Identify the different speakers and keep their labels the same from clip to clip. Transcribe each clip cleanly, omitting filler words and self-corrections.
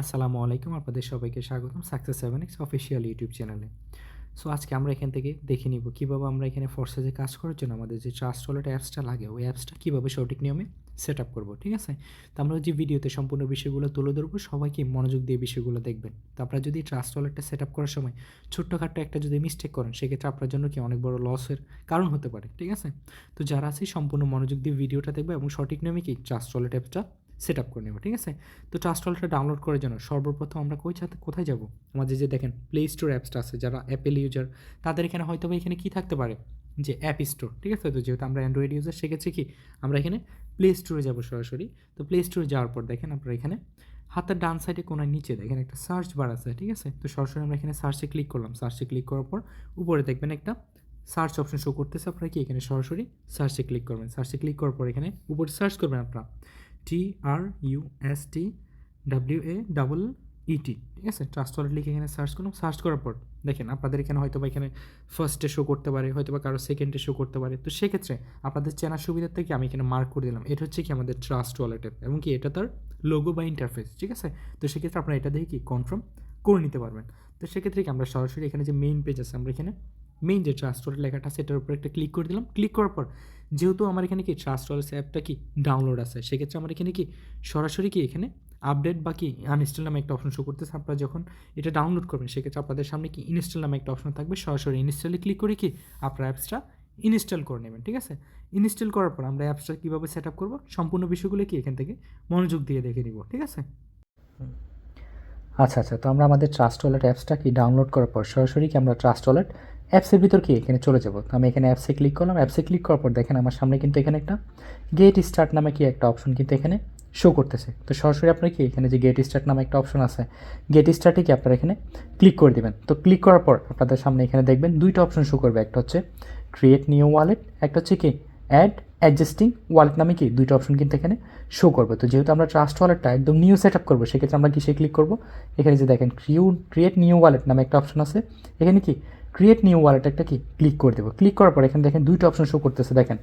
Speaker 1: আসসালামু আলাইকুম। আপনাদের সবাইকে স্বাগতম সাকসেস 7x অফিসিয়াল ইউটিউব চ্যানেলে। সো আজকে আমরা এখান থেকে দেখে নিব কীভাবে আমরা এখানে ফোর্সেসে কাজ করার জন্য আমাদের যে ট্রাস্ট ওয়ালেট অ্যাপসটা লাগে, ওই অ্যাপসটা কীভাবে সঠিক নিয়মে সেট আপ করবো, ঠিক আছে? তো আমরা যে ভিডিওতে সম্পূর্ণ বিষয়গুলো তুলে ধরবো, সবাইকে মনোযোগ দিয়ে বিষয়গুলো দেখবেন। তো আপনারা যদি ট্রাস্ট ওয়ালেটটা সেট আপ করার সময় ছোট্টখাট্টো একটা যদি মিস্টেক করেন, সেক্ষেত্রে আপনার জন্য কি অনেক বড় লসের কারণ হতে পারে, ঠিক আছে? তো যারা আছে সম্পূর্ণ মনোযোগ দিয়ে ভিডিওটা দেখবে এবং সঠিক নিয়মে কি ট্রাস্ট ওয়ালেট অ্যাপসটা সেট আপ করে নেব, ঠিক আছে? তো ট্রাস্ট ওয়ালেটটা ডাউনলোড করার জন্য সর্বপ্রথম আমরা কোথায় যাব? আমাদের যে দেখেন প্লে স্টোর অ্যাপসটা আছে, যারা অ্যাপেল ইউজার তাদের এখানে হয়তো বা এখানে কী থাকতে পারে, যে অ্যাপ স্টোর, ঠিক আছে? তো যেহেতু আমরা অ্যান্ড্রয়েড ইউজার, সেক্ষেত্রে কি আমরা এখানে প্লে স্টোরে যাবো সরাসরি। তো প্লে স্টোরে যাওয়ার পর দেখেন আপনারা এখানে হাতের ডান সাইডে কোনার নিচে দেখেন একটা সার্চ বার আছে, ঠিক আছে? তো সরাসরি আমরা এখানে সার্চে ক্লিক করলাম। সার্চে ক্লিক করার পর উপরে দেখবেন একটা সার্চ অপশন শো করতেছে। আপনারা কি এখানে সরাসরি সার্চে ক্লিক করবেন। সার্চে ক্লিক করার পর এখানে উপরে সার্চ করবেন আপনারা TRUSTWAEET, ঠিক আছে? ট্রাস্ট ওয়ালেট লিখে এখানে সার্চ করলাম। সার্চ করার পর দেখেন আপনাদের এখানে হয়তো বা এখানে ফার্স্টে শো করতে পারে, হয়তো বা কারো সেকেন্ডে শো করতে পারে। তো সেক্ষেত্রে আপনাদের চেনার সুবিধার থেকে আমি এখানে মার্ক করে দিলাম, এটা হচ্ছে কি আমাদের ট্রাস্ট ওয়ালেটের, এবং কি এটা তার লোগো বা ইন্টারফেস, ঠিক আছে? তো সেক্ষেত্রে আপনারা এটা দেখে কি কনফার্ম করে নিতে পারবেন। তো সেক্ষেত্রে কি আমরা সরাসরি এখানে যে মেইন পেজ আছে, আমরা এখানে মেইন যে ট্রাস্ট ওয়ালেট লেখাটা সেটার উপর একটা ক্লিক করে দিলাম। ক্লিক করার পর যেহেতু আমার এখানে কি ট্রাস্ট ওয়ালেট অ্যাপটা কি ডাউনলোড আছে, সেক্ষেত্রে আমার এখানে কি সরাসরি কি এখানে আপডেট বা কি আনইনস্টল নামে একটা অপশন শো করতেছে। আপনারা যখন এটা ডাউনলোড করবেন, সেক্ষেত্রে আপনাদের সামনে কি ইনস্টল নামে একটা অপশন থাকবে। সরাসরি ইনস্টলে ক্লিক করে কি আপনার অ্যাপসটা ইনস্টল করে নেবেন, ঠিক আছে? ইনস্টল করার পর আমরা অ্যাপসটা কীভাবে সেট আপ করবো, সম্পূর্ণ বিষয়গুলো কি এখান থেকে মনোযোগ দিয়ে দেখে নিব, ঠিক আছে? আচ্ছা আচ্ছা, তো আমরা আমাদের ট্রাস্ট ওয়ালেট অ্যাপসটা কি ডাউনলোড করার পর সরাসরি কি আমরা ট্রাস্ট ওয়ালেট অ্যাপসের ভিতর কি এখানে চলে যাব। তো আমি এখানে অ্যাপসে ক্লিক করলাম। অ্যাপসে ক্লিক করার পর দেখেন আমার সামনে কিন্তু এখানে একটা গেট স্টার্ট নামে কি একটা অপশন কিন্তু এখানে শো করতেছে। তো সরাসরি আপনার কি এখানে যে গেট স্টার্ট নামে একটা অপশন আছে, গেট স্টার্টে কি আপনারা এখানে ক্লিক করে দেবেন। তো ক্লিক করার পর আপনাদের সামনে এখানে দেখবেন দুইটা অপশন শো করবে, একটা হচ্ছে ক্রিয়েট নিউ ওয়ালেট, একটা হচ্ছে কি অ্যাড অ্যাডজাস্টিং ওয়ালেট নামে কি দুইটা অপশন কিন্তু এখানে শো করবে। তো যেহেতু আমরা ট্রাস্ট ওয়ালেটটা একদম নিউ সেট আপ করবো, সেক্ষেত্রে আমরা কিসে ক্লিক করবো? এখানে যে দেখেন ক্রিয়েট নিউ ওয়ালেট নামে একটা অপশন আছে, এখানে কি ক্রিয়েট নিউ ওয়ালেট একটা কি ক্লিক করে দেবো। ক্লিক করার পর এখানে দেখেন দুইটা অপশন শো করতেছে, দেখেন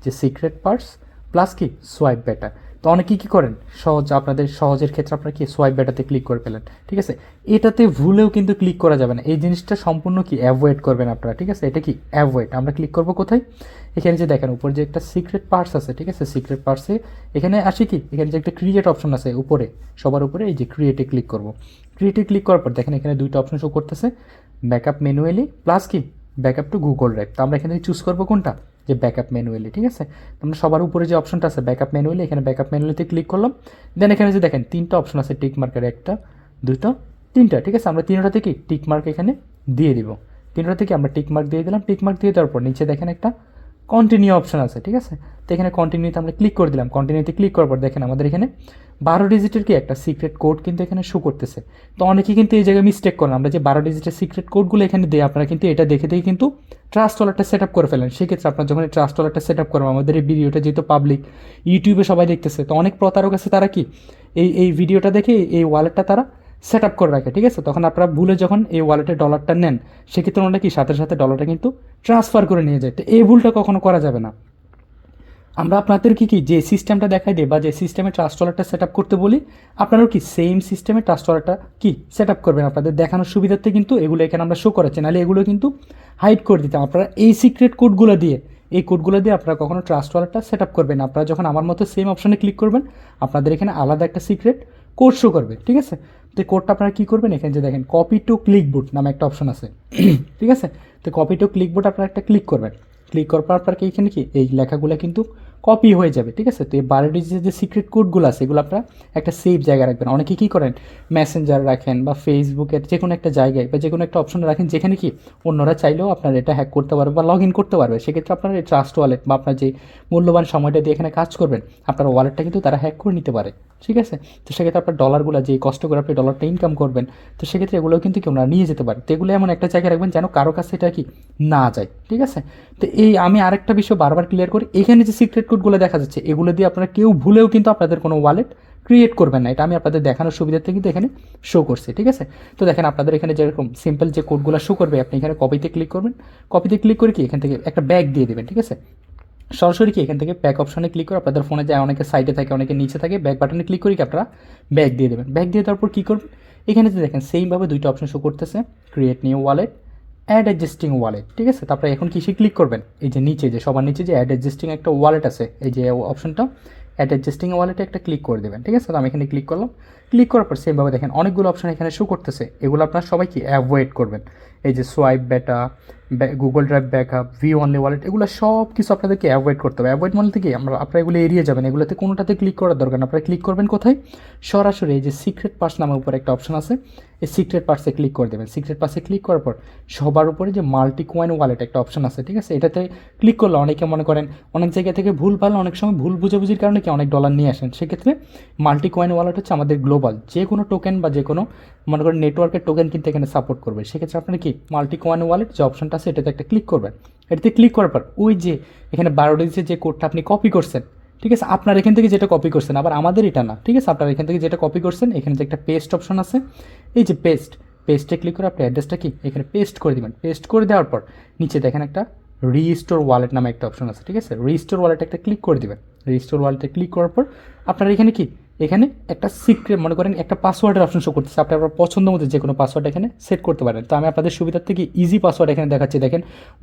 Speaker 1: যে সিক্রেট পার্স প্লাস কি সোয়াইপ বেটা। তো অনেকেই কী করেন, আপনাদের সহজের ক্ষেত্রে আপনারা কি সোয়াইপ বেটাতে ক্লিক করে ফেলেন, ঠিক আছে? এটাতে ভুলেও কিন্তু ক্লিক করা যাবে না, এই জিনিসটা সম্পূর্ণ কি অ্যাভয়েড করবেন আপনারা, ঠিক আছে? এটা কি অ্যাভয়েড। আমরা ক্লিক করবো কোথায়? এখানে যে দেখেন উপরে যে একটা সিক্রেট পার্টস আছে, ঠিক আছে? সিক্রেট পার্টসে এখানে আসি কি এখানে যে একটা ক্রিয়েট অপশন আছে উপরে, সবার উপরে এই যে ক্রিয়েটে ক্লিক করব। ক্রিয়েটে ক্লিক করার পর দেখেন এখানে দুইটা অপশন শো করতেছে, ব্যাকআপ ম্যানুয়ালি প্লাস কি ব্যাকআপ টু গুগল ড্রাইভ। তো আমরা এখানে চুজ করবো কোনটা? যে ব্যাকআপ ম্যানুয়ালি, ঠিক আছে? তো আমরা সবার উপরে যে অপশনটা আছে ব্যাকআপ ম্যানুয়ালি, এখানে ব্যাকআপ ম্যানুয়ালিতে ক্লিক করলাম। দেন এখানে যে দেখেন তিনটা অপশন আছে টিক মার্কের, একটা দুইটা তিনটা, ঠিক আছে? আমরা তিনটাতে কি টিক মার্ক এখানে দিয়ে দিব। তিনটা থেকে আমরা টিক মার্ক দিয়ে দিলাম। টিক মার্ক দিয়ে দেওয়ার পর নিচে দেখেন একটা কন্টিনিউ অপশন আছে, ঠিক আছে? তো এখানে কন্টিনিউতে আমরা ক্লিক করে দিলাম। কন্টিনিউতে ক্লিক করার পর দেখেন আমাদের এখানে 12 ডিজিটের কি একটা সিক্রেট কোড কিন্তু এখানে শো করতেছে। তো অনেকেই কিন্তু এই জায়গায় মিস্টেক করেন, আমরা যে 12 ডিজিটের সিক্রেট কোডগুলো এখানে দিই, আপনারা কিন্তু এটা দেখে দেখে কিন্তু ট্রাস্ট ওয়ালেটটা সেট আপ করে ফেলেন। সেক্ষেত্রে আপনার যখন ট্রাস্ট ওয়ালেটটা সেট আপ করবেন, আমাদের এই ভিডিওটা যেহেতু পাবলিক ইউটিউবে সবাই দেখতেছে, তো অনেক প্রতারক আছে, তারা কি এই ভিডিওটা দেখে এই ওয়ালেটটা তারা সেট আপ করে রাখে, ঠিক আছে? তখন আপনারা ভুলে যখন এই ওয়ালেটে ডলারটা নেন, সেক্ষেত্রে ওনারা কি সাথে সাথে ডলারটা কিন্তু ট্রান্সফার করে নিয়ে যায়। তো এই ভুলটা কখনো করা যাবে না। আমরা আপনাদেরকে কি যে সিস্টেমটা দেখাই দিই বা যে সিস্টেমে ট্রাস্ট ওয়ালেটটা সেট আপ করতে বলি, আপনারাও কি সেম সিস্টেমে ট্রাস্ট ওয়ালেটটা কি সেট আপ করবেন। আপনাদের দেখানোর সুবিধার্থে কিন্তু এগুলো এখানে আমরা শো করাচ্ছি, নাহলে এগুলো কিন্তু হাইড করে দিতাম। আপনারা এই সিক্রেট কোডগুলো দিয়ে আপনারা কখনো ট্রাস্ট ওয়ালেটটা সেট আপ করবেন। আপনারা যখন আমার মতো সেম অপশানে ক্লিক করবেন, আপনাদের এখানে আলাদা একটা সিক্রেট কোড শো করবে, ঠিক আছে? তো এই কোডটা আপনারা কী করবেন, এখানে যে দেখেন কপি টু ক্লিকবোর্ড নামে একটা অপশন আছে, ঠিক আছে? তো কপি টু ক্লিকবোর্ড আপনারা একটা ক্লিক করবেন। ক্লিক করার পর আপনার এইখানে কি এই লেখাগুলো কিন্তু কপি হয়ে যাবে, ঠিক আছে? তো এই 12 ডিজিটের যে সিক্রেট কোডগুলো আছে, এগুলো আপনারা একটা সেভ জায়গায় রাখবেন। অনেকে কী করেন, মেসেঞ্জার রাখেন বা ফেসবুকের যে কোনো একটা জায়গায় বা যে কোনো একটা অপশনে রাখেন, যেখানে কি অন্যরা চাইলেও আপনার এটা হ্যাক করতে পারবে বা লগ ইন করতে পারবে। সেক্ষেত্রে আপনার এই ট্রাস্ট ওয়ালেট বা আপনার যে মূল্যবান সময়টা দিয়ে এখানে কাজ করবেন, আপনার ওয়ালেটটা কিন্তু তারা হ্যাক করে নিতে পারে, ঠিক আছে? তো সেক্ষেত্রে আপনার ডলারগুলো যে কষ্ট করে আপনি ডলারটা ইনকাম করবেন, তো সেক্ষেত্রে এগুলোও কিন্তু কি ওনারা নিয়ে যেতে পারে। তো এগুলো এমন একটা জায়গায় রাখবেন যেন কারো কাছে এটা কি না যায়, ঠিক আছে? তো এই আমি আরেকটা বিষয় বারবার ক্লিয়ার করি, এখানে যে সিক্রেট কোডগুলো দেখা যাচ্ছে, এগুলো দিয়ে আপনারা কেউ ভুলেও কিন্তু আপনাদের কোনো ওয়ালেট ক্রিয়েট করবেন না। এটা আমি আপনাদের দেখানোর সুবিধার্থে কিন্তু এখানে শো করছি, ঠিক আছে? তো দেখেন আপনাদের এখানে যেরকম সিম্পল যে কোডগুলো শো করবে, আপনি এখানে কপিতে ক্লিক করবেন। কপিতে ক্লিক করে কি এখান থেকে একটা ব্যাগ দিয়ে দেবেন, ঠিক আছে? সরাসরি কি এখান থেকে ব্যাক অপশনে ক্লিক করে আপনাদের ফোনে যায়, অনেকে সাইডে থাকে, অনেকে নিচে থাকে, ব্যাক বাটনে ক্লিক করে কি আপনারা ব্যাক দিয়ে দেবেন। ব্যাক দিয়ে দেওয়ার পর কী করবেন, এখানে যে দেখেন সেমভাবে দুইটা অপশন শো করতেছে, create new wallet, add adjusting wallet, ঠিক আছে। তারপরে এখন কিসে ক্লিক করবেন, এই যে নিচে যে সবার নিচে যে অ্যাড অ্যাডজাস্টিং একটা ওয়ালেট আছে, এই যে অপশনটা অ্যাড অ্যাডজাস্টিং ওয়ালেটে একটা ক্লিক করে দেবেন, ঠিক আছে। তো আমি এখানে ক্লিক করলাম। ক্লিক করার পর সেমভাবে দেখেন অনেকগুলো অপশন এখানে শো করতেছে, এগুলো আপনারা সবাই কি অ্যাভয়েড করবেন। এই যে সোয়াইপ বেটা, Google drive backup, V only wallet, এগুলো সব কিছু আপনাদেরকে অ্যাভয়েড করতে হবে। অ্যাভয়েড মানে কি আপনারা এগুলো এড়িয়ে যাবেন, এগুলোতে কোনোটাতে ক্লিক করার দরকার না। আপনারা ক্লিক করবেন কোথায়, সরাসরি এই যে সিক্রেট পার্স নামের উপর একটা অপশন আছে, এই সিক্রেট পার্সে ক্লিক করে দেবেন। সিক্রেট পার্সে ক্লিক করার পর সবার উপরে যে মাল্টি কয়েন ওয়ালেট একটা অপশন আছে, ঠিক আছে, এটাতে ক্লিক করলে অনেকে মনে করেন অনেক জায়গা থেকে ভুল ভাল, অনেক সময় ভুল বুঝাবুঝির কারণে কি অনেক ডলার নিয়ে আসেন। সেক্ষেত্রে মাল্টি কয়েন ওয়ালেট হচ্ছে আমাদের গ্লোবাল যে কোনো টোকেন বা যে কোনো মনে করেন নেটওয়ার্কের টোকেন কিন্তু এখানে সাপোর্ট করবে। সেক্ষেত্রে আপনারা কি মাল্টি কয়েন ওয়ালেট যে অপশনটা আছে এটাতে একটা ক্লিক করবেন। এটাতে ক্লিক করার পর ওই যে এখানে 12 ডিজিটের যে কোডটা আপনি কপি করছেন, ঠিক আছে, আপনার এখান থেকে যেটা কপি করছেন, আবার আমাদের এটা না, ঠিক আছে, আপনার এখান থেকে যেটা কপি করছেন, এখানে যে একটা পেস্ট অপশন আছে, এই যে পেস্টে ক্লিক করে আপনি অ্যাড্রেসটা কি এখানে পেস্ট করে দেবেন। পেস্ট করে দেওয়ার পর নিচে দেখেন একটা রিস্টোর ওয়ালেট নামে একটা অপশন আছে, ঠিক আছে, রিস্টোর ওয়ালেটে একটা ক্লিক করে দেবেন। রিস্টোর ওয়ালেটে ক্লিক করার পর আপনার এখানে কি এখানে একটা সিক্রেট মনে করেন একটা পাসওয়ার্ডের অপশন শো করতেছে, আপনি আপনার পছন্দ মতো যে কোনো পাসওয়ার্ড এখানে সেট করতে পারেন। তো আমি আপনাদের সুবিধার থেকে ইজি পাসওয়ার্ড এখানে দেখাচ্ছি, দেখেন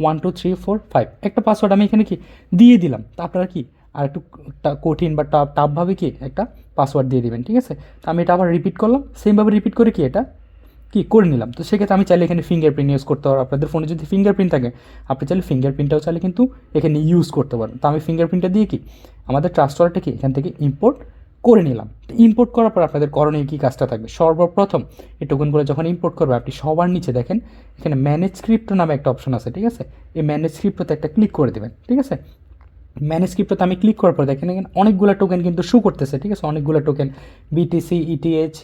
Speaker 1: 1 2 3 4 5 একটা পাসওয়ার্ড আমি এখানে কি দিয়ে দিলাম। তো আপনারা কি আর একটু কঠিন বা টাফভাবে কি একটা পাসওয়ার্ড দিয়ে দিবেন, ঠিক আছে। তো আমি এটা আবার রিপিট করলাম, সেমভাবে রিপিট করে কি এটা কি করে নিলাম। তো সেক্ষেত্রে আমি চাইলে এখানে ফিঙ্গারপ্রিন্ট ইউজ করতে পারবো, আপনাদের ফোনে যদি ফিঙ্গারপ্রিন্ট থাকে আপনি চাইলে ফিঙ্গারপ্রিন্টটাও চাইলে কিন্তু এখানে ইউজ করতে পারেন। তো আমি ফিঙ্গারপ্রিন্টটা দিয়ে কি আমাদের ট্রাস্ট ওয়ালেটটা কি এখান থেকে ইম্পোর্ট করে নিলাম। ইম্পোর্ট করার পর আপনাদের করণীয় কী কাজটা থাকবে, সর্বপ্রথম এই টোকেনগুলো যখন ইম্পোর্ট করবে আপনি সবার নিচে দেখেন এখানে ম্যানেজ ক্রিপ্টো নামে একটা অপশন আছে, ঠিক আছে, এই ম্যানেজ ক্রিপ্টোতে একটা ক্লিক করে দেবেন, ঠিক আছে। ম্যানেজ ক্রিপ্টোতে আমি ক্লিক করার পর দেখেন এখানে অনেকগুলো টোকেন কিন্তু শো করতেছে, ঠিক আছে, অনেকগুলো টোকেন বিটিসি, ইটিএইচ,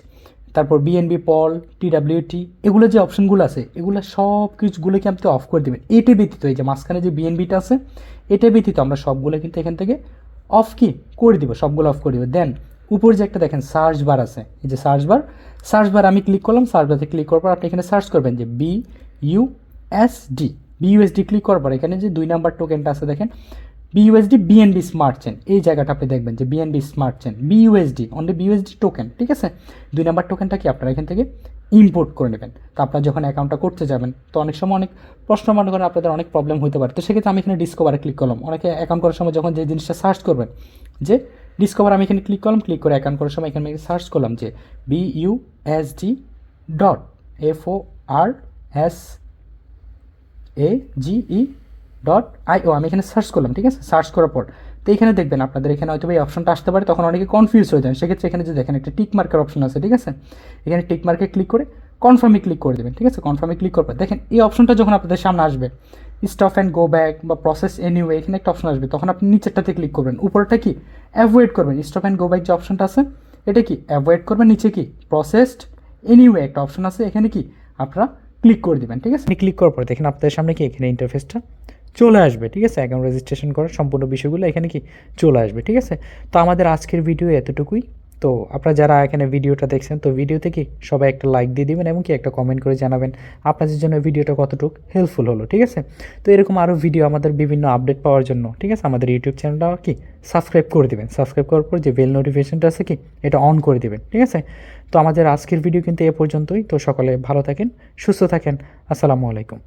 Speaker 1: তারপর বিএনবি পল, টিডাব্লিউটি, এগুলো যে অপশনগুলো আছে এগুলো সব কিছুগুলোকে আপনি অফ করে দেবেন। এটা ব্যতীত এই যে মাঝখানে যে বিএনবিটা আছে এটা ব্যতীত আমরা সবগুলো কিন্তু এখান থেকে অফ কি করে দিব, সবগুলো অফ করে দিব। দেন উপর যে একটা দেখেন সার্চ বার আছে, এই যে সার্চ বার আমি ক্লিক করলাম। সার্চ বারে ক্লিক করার পর আপনি এখানে সার্চ করবেন যে বিইউএসডি ক্লিক করার পর এখানে যে 2 নাম্বার টোকেনটা আছে দেখেন বিইউএসডি বিএনবি স্মার্ট চেন, এই জায়গাটা আপনি দেখবেন যে BNB smart chain BUSD only BUSD token, ঠিক আছে। 2 নাম্বার টোকেনটা কি আপনারা এখান থেকে ইম্পোর্ট করে নেবেন। তো আপনারা যখন অ্যাকাউন্টটা করতে যাবেন তো অনেক সময় অনেক প্রশ্ন মনে করেন আপনাদের অনেক প্রবলেম হতে পারে। তো সেক্ষেত্রে আমি এখানে ডিসকভারে ক্লিক করলাম। অনেকে অ্যাকাউন্ট করার সময় যখন যে জিনিসটা সার্চ করবেন যে ডিসকভার, আমি এখানে ক্লিক করলাম। ক্লিক করে অ্যাকাউন্ট করার সময় এখানে সার্চ করলাম যে BUSD dot FORSAGE dot IO আমি এখানে সার্চ করলাম, ঠিক আছে। সার্চ করার পর তো এখানে দেখবেন আপনাদের এখানে হয়তো এই অপশনটা আসতে পারে, তখন অনেকে কনফিউজ হয়ে যান। সেক্ষেত্রে এখানে যে দেখেন একটা টিক মার্কের অপশন আছে, ঠিক আছে, এখানে টিক মার্কে ক্লিক করে কনফার্মে ক্লিক করে দেবেন, ঠিক আছে। কনফার্মে ক্লিক করার পর দেখেন এই অপশনটা যখন আপনাদের সামনে আসবে স্টপ অ্যান্ড গো ব্যাক বা প্রসেস এনিওয়ে, এখানে একটা অপশন আসবে, তখন আপনি নিচেরটাতে ক্লিক করবেন। উপরটা কি অ্যাভয়েড করবেন, স্টপ অ্যান্ড গো ব্যাক যে অপশনটা আছে এটা কি অ্যাভয়েড করবেন। নিচে কি প্রসেসড এনিওয়ে একটা অপশন আছে, এখানে কি আপনারা ক্লিক করে দেবেন, ঠিক আছে। ক্লিক করার পর দেখেন আপনাদের সামনে কি এখানে ইন্টারফেসটা চলে আসবে, ঠিক আছে। অ্যাকাউন্ট রেজিস্ট্রেশন করার সম্পূর্ণ বিষয়গুলো এখানে কি চলে আসবে, ঠিক আছে। তো আমাদের আজকের ভিডিও এতটুকুই। তো আপনারা যারা এখানে ভিডিওটা দেখছেন তো ভিডিওতে কি সবাই একটা লাইক দিয়ে দিবেন এবং কি একটা কমেন্ট করে জানাবেন আপনাদের জন্য ভিডিওটা কতটুকু হেল্পফুল হলো, ঠিক আছে। তো এরকম আরও ভিডিও আমাদের বিভিন্ন আপডেট পাওয়ার জন্য, ঠিক আছে, আমাদের ইউটিউব চ্যানেলটা কি সাবস্ক্রাইব করে দেবেন। সাবস্ক্রাইব করার পর যে বেল নোটিফিকেশনটা আছে কি এটা অন করে দেবেন, ঠিক আছে। তো আমাদের আজকের ভিডিও কিন্তু এ পর্যন্তই। তো সকলে ভালো থাকেন, সুস্থ থাকেন, আসসালামু আলাইকুম।